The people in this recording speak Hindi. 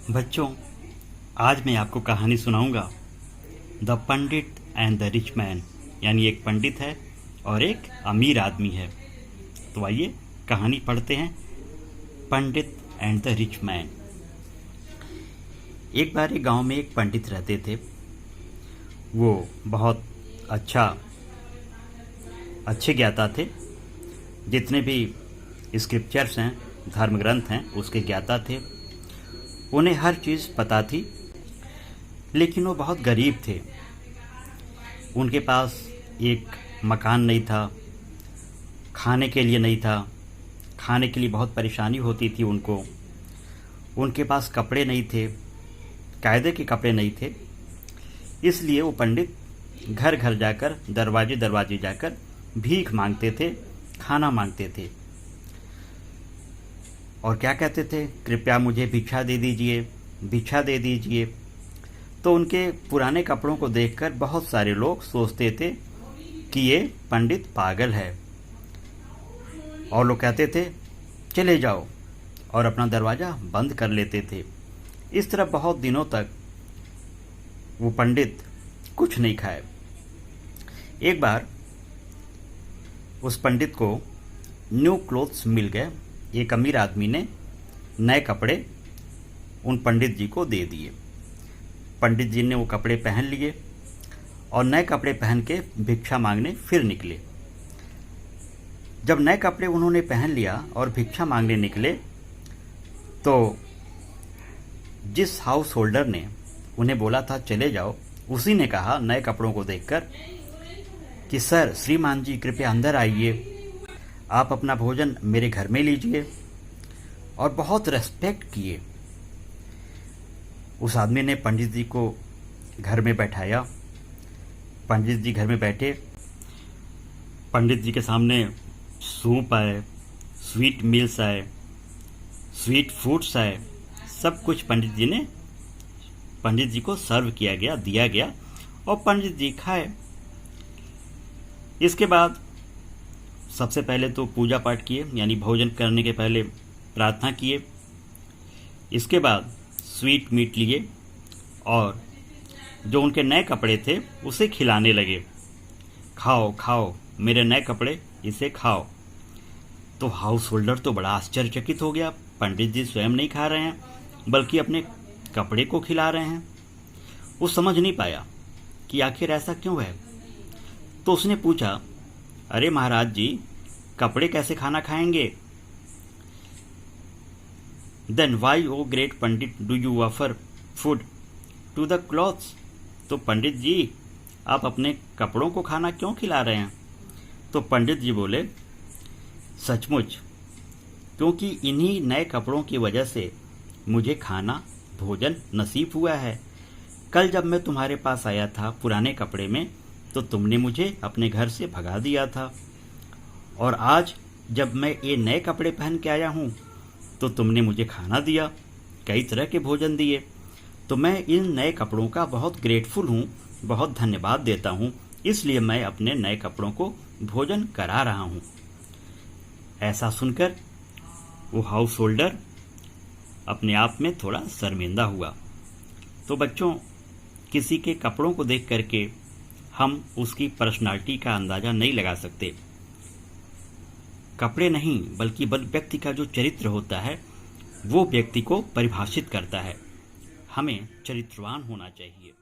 बच्चों, आज मैं आपको कहानी सुनाऊंगा the Pandit and the rich man. यानी एक पंडित है और एक अमीर आदमी है। तो आइए कहानी पढ़ते हैं। पंडित एंड द रिच मैन। एक बार एक गांव में एक पंडित रहते थे। वो बहुत अच्छे ज्ञाता थे। जितने भी स्क्रिप्चर्स हैं, धर्म ग्रंथ हैं, उसके ज्ञाता थे। उन्हें हर चीज़ पता थी, लेकिन वो बहुत गरीब थे। उनके पास एक मकान नहीं था, खाने के लिए नहीं था। खाने के लिए बहुत परेशानी होती थी उनको। उनके पास कपड़े नहीं थे, कायदे के कपड़े नहीं थे। इसलिए वो पंडित घर घर जाकर, दरवाजे दरवाजे जाकर भीख मांगते थे, खाना मांगते थे। और क्या कहते थे? कृपया मुझे भिक्षा दे दीजिए, भिक्षा दे दीजिए। तो उनके पुराने कपड़ों को देखकर बहुत सारे लोग सोचते थे कि ये पंडित पागल है, और लोग कहते थे चले जाओ, और अपना दरवाज़ा बंद कर लेते थे। इस तरह बहुत दिनों तक वो पंडित कुछ नहीं खाए। एक बार उस पंडित को न्यू क्लोथ्स मिल गए। एक अमीर आदमी ने नए कपड़े उन पंडित जी को दे दिए। पंडित जी ने वो कपड़े पहन लिए और नए कपड़े पहन के भिक्षा मांगने फिर निकले। जब नए कपड़े उन्होंने पहन लिया और भिक्षा मांगने निकले, तो जिस हाउस होल्डर ने उन्हें बोला था चले जाओ, उसी ने कहा नए कपड़ों को देखकर कि सर, श्रीमान जी, कृपया अंदर आइए, आप अपना भोजन मेरे घर में लीजिए। और बहुत रेस्पेक्ट किए। उस आदमी ने पंडित जी को घर में बैठाया। पंडित जी घर में बैठे। पंडित जी के सामने सूप आए, स्वीट मील्स आए, स्वीट फूड्स आए। सब कुछ पंडित जी को सर्व किया गया, दिया गया, और पंडित जी खाए। इसके बाद सबसे पहले तो पूजा पाठ किए, यानी भोजन करने के पहले प्रार्थना किए। इसके बाद स्वीट मीट लिए और जो उनके नए कपड़े थे उसे खिलाने लगे। खाओ खाओ मेरे नए कपड़े, इसे खाओ। तो हाउस होल्डर तो बड़ा आश्चर्यचकित हो गया। पंडित जी स्वयं नहीं खा रहे हैं, बल्कि अपने कपड़े को खिला रहे हैं। वो समझ नहीं पाया कि आखिर ऐसा क्यों है। तो उसने पूछा, अरे महाराज जी, कपड़े कैसे खाना खाएंगे? Then why O great Pandit do you offer food to the clothes? तो पंडित जी, आप अपने कपड़ों को खाना क्यों खिला रहे हैं? तो पंडित जी बोले, सचमुच, क्योंकि इन्हीं नए कपड़ों की वजह से मुझे खाना, भोजन नसीब हुआ है। कल जब मैं तुम्हारे पास आया था पुराने कपड़े में, तो तुमने मुझे अपने घर से भगा दिया था, और आज जब मैं ये नए कपड़े पहन के आया हूँ, तो तुमने मुझे खाना दिया, कई तरह के भोजन दिए। तो मैं इन नए कपड़ों का बहुत ग्रेटफुल हूँ, बहुत धन्यवाद देता हूँ। इसलिए मैं अपने नए कपड़ों को भोजन करा रहा हूँ। ऐसा सुनकर वो हाउस होल्डर अपने आप में थोड़ा शर्मिंदा हुआ। तो बच्चों, किसी के कपड़ों को देख करके हम उसकी पर्सनालिटी का अंदाज़ा नहीं लगा सकते। कपड़े नहीं, बल्कि व्यक्ति का जो चरित्र होता है, वो व्यक्ति को परिभाषित करता है। हमें चरित्रवान होना चाहिए।